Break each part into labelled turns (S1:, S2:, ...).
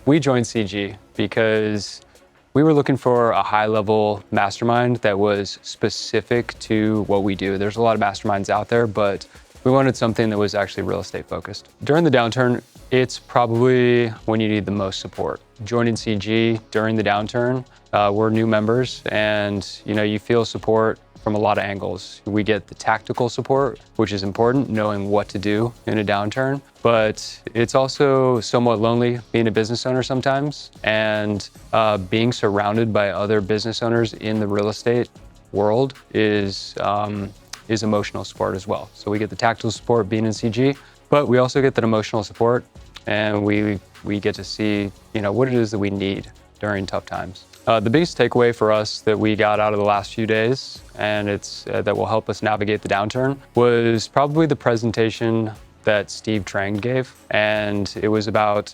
S1: We joined CG because we were looking for a high-level mastermind that was specific to what we do. There's a lot of masterminds out there, but we wanted something that was actually real estate focused. During the downturn, it's probably when you need the most support. Joining CG during the downturn, we're new members, and you feel support from a lot of angles. We get the tactical support, which is important, knowing what to do in a downturn, but it's also somewhat lonely being a business owner sometimes, and being surrounded by other business owners in the real estate world is emotional support as well. So we get the tactical support being in CG, but we also get that emotional support, and we get to see what it is that we need during tough times. The biggest takeaway for us that we got out of the last few days, and it's that will help us navigate the downturn, was probably the presentation that Steve Trang gave. And it was about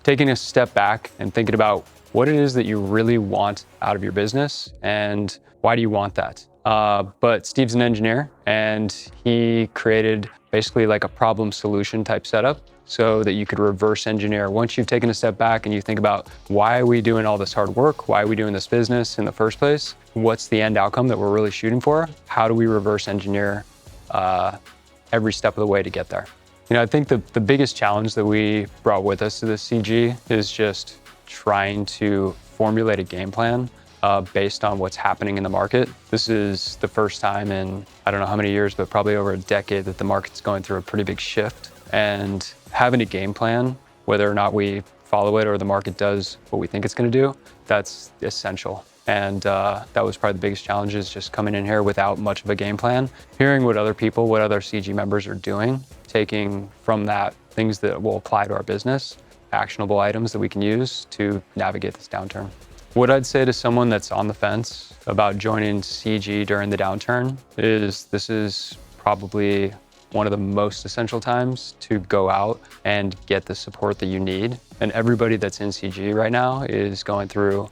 S1: taking a step back and thinking about what it is that you really want out of your business and why do you want that. But Steve's an engineer, and he created basically like a problem solution type setup so that you could reverse engineer. Once you've taken a step back and you think about why are we doing all this hard work? Why are we doing this business in the first place? What's the end outcome that we're really shooting for? How do we reverse engineer every step of the way to get there? I think the biggest challenge that we brought with us to this CG is just trying to formulate a game plan based on what's happening in the market. This is the first time in, I don't know how many years, but probably over a decade that the market's going through a pretty big shift. And having a game plan, whether or not we follow it or the market does what we think it's going to do, that's essential. And that was probably the biggest challenge, is just coming in here without much of a game plan, hearing what other people, what other CG members are doing, taking from that things that will apply to our business, actionable items that we can use to navigate this downturn. What I'd say to someone that's on the fence about joining CG during the downturn is this is probably one of the most essential times to go out and get the support that you need. And everybody that's in CG right now is going through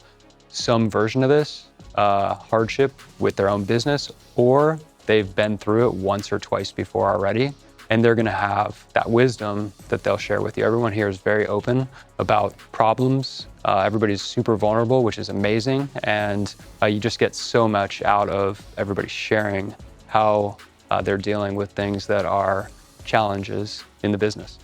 S1: some version of this hardship with their own business, or they've been through it once or twice before already. And they're gonna have that wisdom that they'll share with you. Everyone here is very open about problems. Everybody's super vulnerable, which is amazing. And you just get so much out of everybody sharing how they're dealing with things that are challenges in the business.